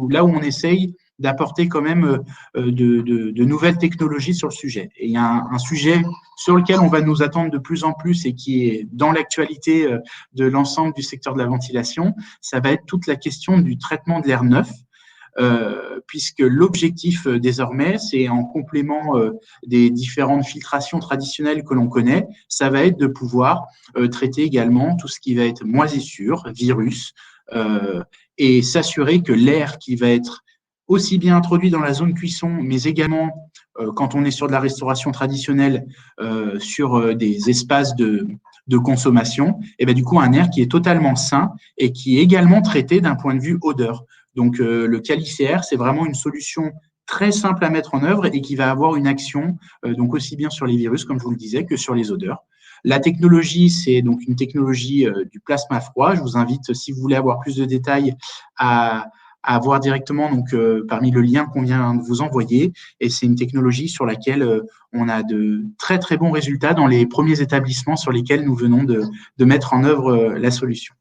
là où on essaye d'apporter quand même de nouvelles technologies sur le sujet. Et il y a un sujet sur lequel on va nous attendre de plus en plus et qui est dans l'actualité de l'ensemble du secteur de la ventilation, ça va être toute la question du traitement de l'air neuf. Puisque l'objectif désormais, c'est en complément des différentes filtrations traditionnelles que l'on connaît, ça va être de pouvoir traiter également tout ce qui va être moisissure, virus, et s'assurer que l'air qui va être aussi bien introduit dans la zone cuisson, mais également quand on est sur de la restauration traditionnelle, sur des espaces de consommation, et bien du coup un air qui est totalement sain et qui est également traité d'un point de vue odeur. Donc, le CaliCR, c'est vraiment une solution très simple à mettre en œuvre et qui va avoir une action donc aussi bien sur les virus, comme je vous le disais, que sur les odeurs. La technologie, c'est donc une technologie du plasma froid. Je vous invite, si vous voulez avoir plus de détails, à voir directement donc parmi le lien qu'on vient de vous envoyer. Et c'est une technologie sur laquelle on a de très très bons résultats dans les premiers établissements sur lesquels nous venons de mettre en œuvre la solution.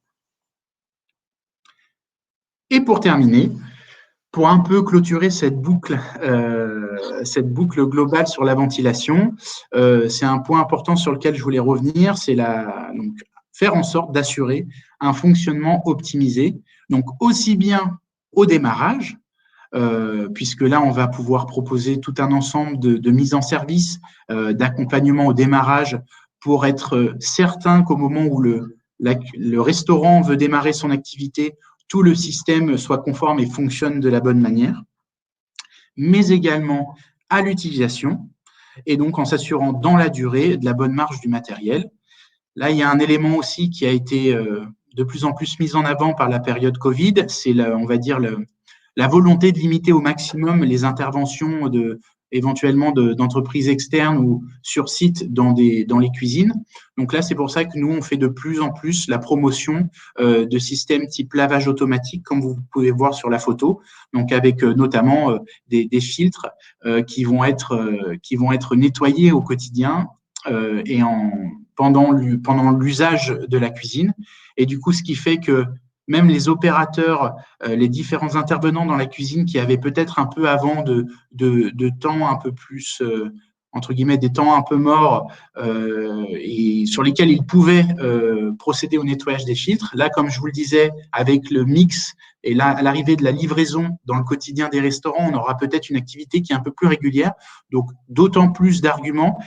Et pour terminer, pour un peu clôturer cette boucle globale sur la ventilation, c'est un point important sur lequel je voulais revenir, c'est donc, faire en sorte d'assurer un fonctionnement optimisé, donc aussi bien au démarrage, puisque là, on va pouvoir proposer tout un ensemble de mises en service, d'accompagnement au démarrage pour être certain qu'au moment où le restaurant veut démarrer son activité, tout le système soit conforme et fonctionne de la bonne manière, mais également à l'utilisation, et donc en s'assurant dans la durée de la bonne marge du matériel. Là, il y a un élément aussi qui a été de plus en plus mis en avant par la période Covid, c'est, on va dire, la volonté de limiter au maximum les interventions éventuellement d'entreprises externes ou sur site dans les cuisines. Donc là, c'est pour ça que nous, on fait de plus en plus la promotion de systèmes type lavage automatique, comme vous pouvez voir sur la photo, donc avec notamment des filtres qui vont être nettoyés au quotidien et pendant l'usage de la cuisine. Et du coup, ce qui fait que même les opérateurs, les différents intervenants dans la cuisine qui avaient peut-être un peu avant de temps un peu plus, entre guillemets, des temps un peu morts et sur lesquels ils pouvaient procéder au nettoyage des filtres. Là, comme je vous le disais, avec le mix et là, à l'arrivée de la livraison dans le quotidien des restaurants, on aura peut-être une activité qui est un peu plus régulière. Donc, d'autant plus d'arguments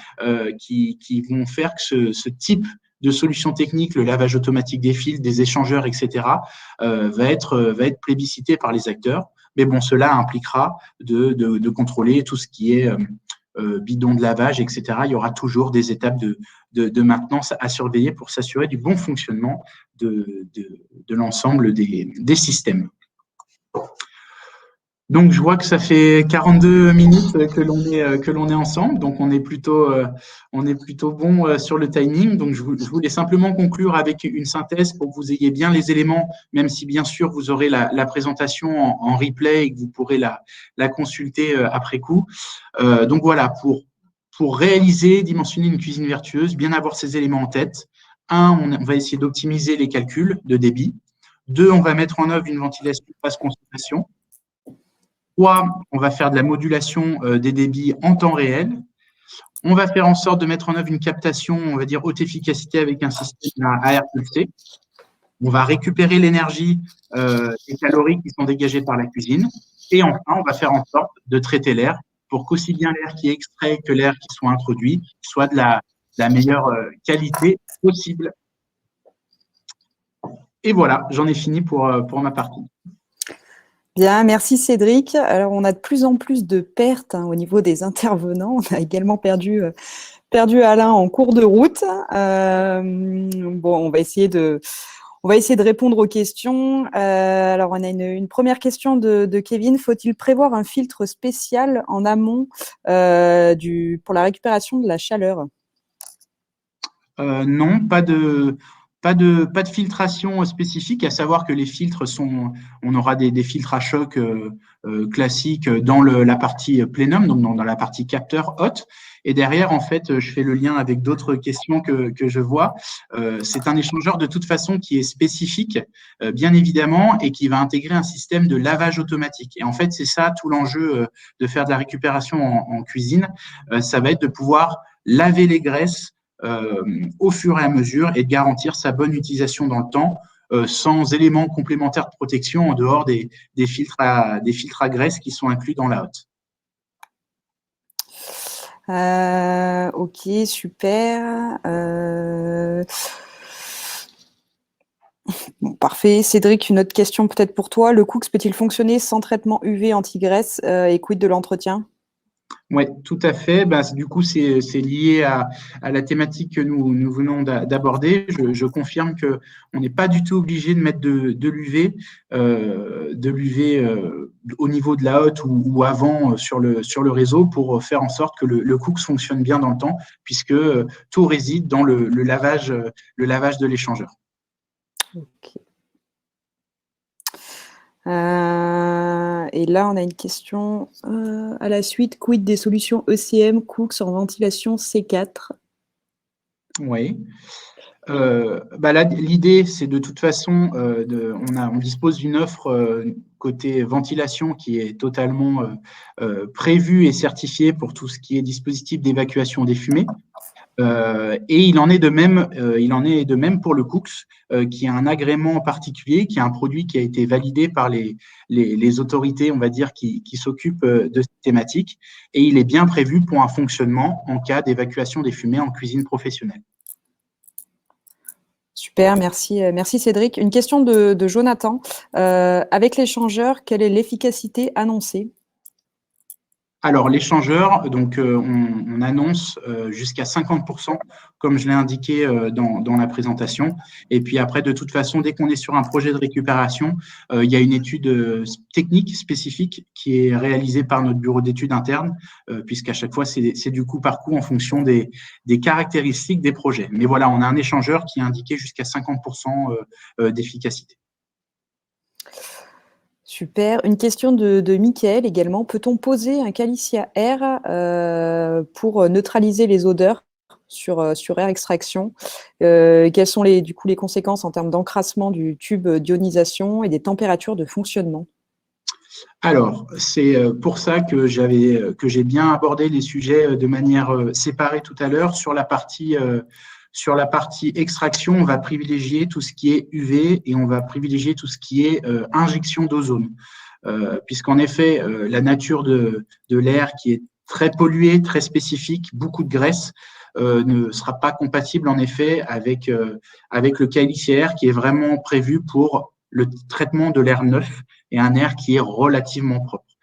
qui vont faire que ce type de solutions techniques, le lavage automatique des fils, des échangeurs, etc., va être plébiscité par les acteurs. Mais bon, cela impliquera de contrôler tout ce qui est bidon de lavage, etc. Il y aura toujours des étapes de maintenance à surveiller pour s'assurer du bon fonctionnement de l'ensemble des systèmes. Donc, je vois que ça fait 42 minutes que l'on est ensemble, donc on est plutôt bon sur le timing. Donc, je voulais simplement conclure avec une synthèse pour que vous ayez bien les éléments, même si bien sûr vous aurez la présentation en replay et que vous pourrez la consulter après coup. Donc voilà, pour réaliser, dimensionner une cuisine vertueuse, bien avoir ces éléments en tête. 1, on va essayer d'optimiser les calculs de débit. 2, on va mettre en œuvre une ventilation basse consommation. 3, on va faire de la modulation des débits en temps réel. On va faire en sorte de mettre en œuvre une captation, on va dire, haute efficacité avec un système à air pulsé. On va récupérer l'énergie des calories qui sont dégagées par la cuisine. Et enfin, on va faire en sorte de traiter l'air pour qu'aussi bien l'air qui est extrait que l'air qui soit introduit soit de la meilleure qualité possible. Et voilà, j'en ai fini pour ma partie. Bien, merci Cédric. Alors, on a de plus en plus de pertes au niveau des intervenants. On a également perdu Alain en cours de route. Bon, on va essayer de répondre aux questions. Alors, on a une première question de Kevin. Faut-il prévoir un filtre spécial en amont pour la récupération de la chaleur ? Non, pas de Pas de filtration spécifique, à savoir que les filtres on aura des filtres à choc classiques dans la partie plénum, donc dans la partie capteur hot. Et derrière, en fait, je fais le lien avec d'autres questions que je vois. C'est un échangeur de toute façon qui est spécifique, bien évidemment, et qui va intégrer un système de lavage automatique. Et en fait, c'est ça tout l'enjeu de faire de la récupération en cuisine. Ça va être de pouvoir laver les graisses au fur et à mesure et de garantir sa bonne utilisation dans le temps sans éléments complémentaires de protection en dehors des filtres à graisse qui sont inclus dans la hotte. Ok, super. Bon, parfait. Cédric, une autre question peut-être pour toi. Le Cooks peut-il fonctionner sans traitement UV anti-graisse et quid de l'entretien? Oui, tout à fait. Du coup, c'est lié à la thématique que nous venons d'aborder. Je confirme qu'on n'est pas du tout obligé de mettre de l'UV, au niveau de la hotte ou avant sur le réseau pour faire en sorte que le Cooks fonctionne bien dans le temps, puisque tout réside dans le lavage de l'échangeur. Okay. Et là, on a une question à la suite. Quid des solutions ECM Cooks en ventilation C4? Oui. Là, l'idée, c'est de toute façon, on dispose d'une offre côté ventilation qui est totalement prévue et certifiée pour tout ce qui est dispositif d'évacuation des fumées. Et il en est de même pour le Cooks, qui a un agrément particulier, qui est un produit qui a été validé par les autorités, on va dire, qui s'occupent de cette thématique. Et il est bien prévu pour un fonctionnement en cas d'évacuation des fumées en cuisine professionnelle. Super, merci Cédric. Une question de Jonathan. Avec l'échangeur, quelle est l'efficacité annoncée? Alors, l'échangeur, donc on annonce jusqu'à 50%, comme je l'ai indiqué dans la présentation. Et puis après, de toute façon, dès qu'on est sur un projet de récupération, il y a une étude technique spécifique qui est réalisée par notre bureau d'études interne, puisqu'à chaque fois, c'est du coup par coup en fonction des caractéristiques des projets. Mais voilà, on a un échangeur qui est indiqué jusqu'à 50% d'efficacité. Super. Une question de Mickaël également. Peut-on poser un Calicia Air pour neutraliser les odeurs sur Air Extraction? Quelles sont les conséquences en termes d'encrassement du tube d'ionisation et des températures de fonctionnement? Alors, c'est pour ça que j'ai bien abordé les sujets de manière séparée tout à l'heure. Sur la partie extraction, on va privilégier tout ce qui est UV et on va privilégier tout ce qui est injection d'ozone. Puisqu'en effet, la nature de l'air qui est très pollué, très spécifique, beaucoup de graisse, ne sera pas compatible en effet avec le Calicia qui est vraiment prévu pour le traitement de l'air neuf et un air qui est relativement propre.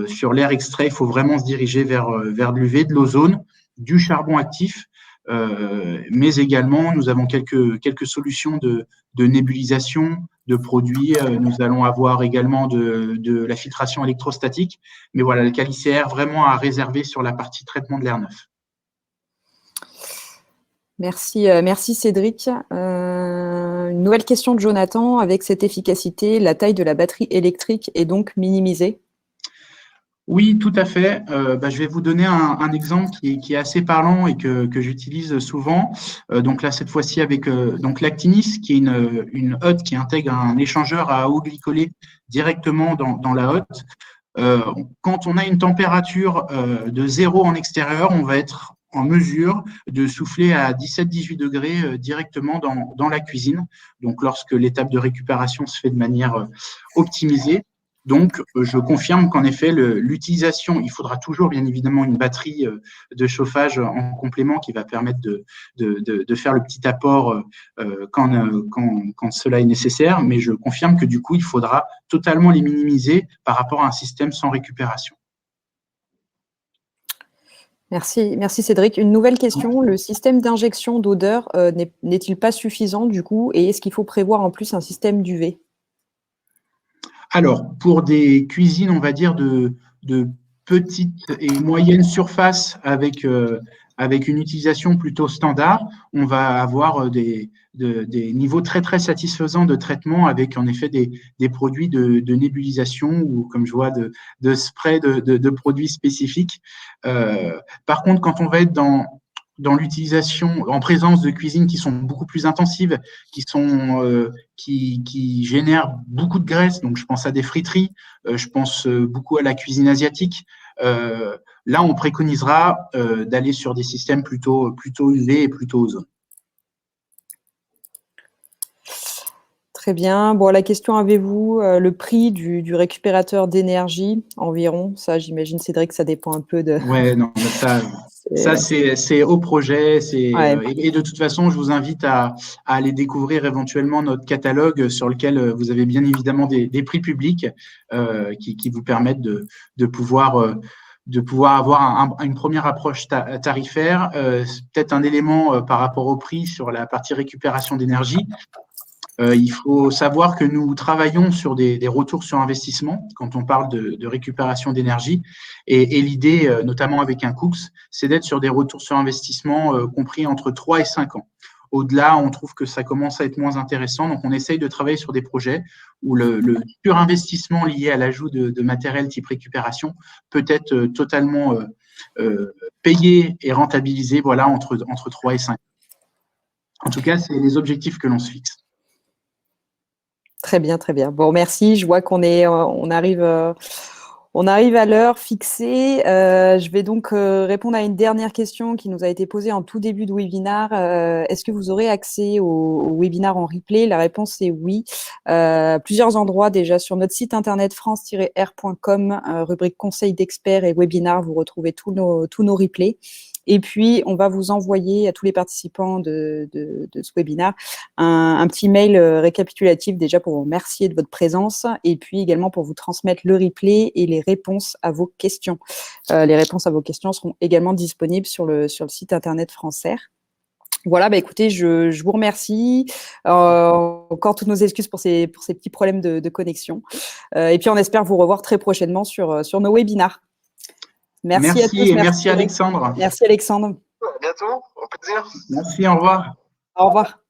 Sur l'air extrait, il faut vraiment se diriger vers de l'UV, de l'ozone, du charbon actif, mais également, nous avons quelques solutions de nébulisation de produits. Nous allons avoir également de la filtration électrostatique. Mais voilà, le Calicia vraiment à réserver sur la partie traitement de l'air neuf. Merci Cédric. Une nouvelle question de Jonathan. Avec cette efficacité, la taille de la batterie électrique est donc minimisée? Oui, tout à fait. Je vais vous donner un exemple qui est assez parlant et que j'utilise souvent. Donc là, cette fois-ci avec donc Lactinis, qui est une hotte qui intègre un échangeur à eau glycolée directement dans la hotte. Quand on a une température de 0 en extérieur, on va être en mesure de souffler à 17-18 degrés directement dans la cuisine. Donc, lorsque l'étape de récupération se fait de manière optimisée. Donc, je confirme qu'en effet, l'utilisation, il faudra toujours bien évidemment une batterie de chauffage en complément qui va permettre de faire le petit apport quand cela est nécessaire. Mais je confirme que du coup, il faudra totalement les minimiser par rapport à un système sans récupération. Merci Cédric. Une nouvelle question. Le système d'injection d'odeur n'est-il pas suffisant du coup? Et est-ce qu'il faut prévoir en plus un système d'UV? Alors, pour des cuisines, on va dire, de petite et moyenne surface avec avec une utilisation plutôt standard, on va avoir des niveaux très, très satisfaisants de traitement avec en effet des produits de nébulisation ou, comme je vois, de spray de produits spécifiques. Par contre, quand on va être dans l'utilisation, en présence de cuisines qui sont beaucoup plus intensives, qui génèrent beaucoup de graisse, donc je pense à des friteries, je pense beaucoup à la cuisine asiatique. Là, on préconisera d'aller sur des systèmes plutôt UV et plutôt ozone. Très bien. Bon, la question, avez-vous le prix du récupérateur d'énergie environ? Ça, j'imagine, Cédric, ça dépend un peu de… Ouais, non, ça c'est au projet. Ouais. Et de toute façon, je vous invite à aller découvrir éventuellement notre catalogue sur lequel vous avez bien évidemment des prix publics qui vous permettent de pouvoir avoir une première approche tarifaire. Peut-être un élément par rapport au prix sur la partie récupération d'énergie. Il faut savoir que nous travaillons sur des retours sur investissement quand on parle de récupération d'énergie. Et l'idée, notamment avec un Cooks, c'est d'être sur des retours sur investissement compris entre 3 et 5 ans. Au-delà, on trouve que ça commence à être moins intéressant. Donc, on essaye de travailler sur des projets où le surinvestissement lié à l'ajout de matériel type récupération peut être totalement payé et rentabilisé entre 3 et 5 ans. En tout cas, c'est les objectifs que l'on se fixe. Très bien, très bien. Bon, merci. Je vois qu'on arrive à l'heure fixée. Je vais donc répondre à une dernière question qui nous a été posée en tout début de webinaire. Est-ce que vous aurez accès au webinaire en replay? La réponse est oui. Plusieurs endroits déjà sur notre site internet france-r.com, rubrique conseils d'experts et webinaires, vous retrouvez tous nos replays. Et puis, on va vous envoyer à tous les participants de ce webinaire un petit mail récapitulatif déjà pour vous remercier de votre présence et puis également pour vous transmettre le replay et les réponses à vos questions. Les réponses à vos questions seront également disponibles sur le site internet France-R. Voilà, bah écoutez, je vous remercie. Encore toutes nos excuses pour ces petits problèmes de connexion. Et puis, on espère vous revoir très prochainement sur nos webinaires. Merci à tous. Et merci Alexandre. Merci Alexandre. À bientôt, au plaisir. Merci, au revoir. Au revoir.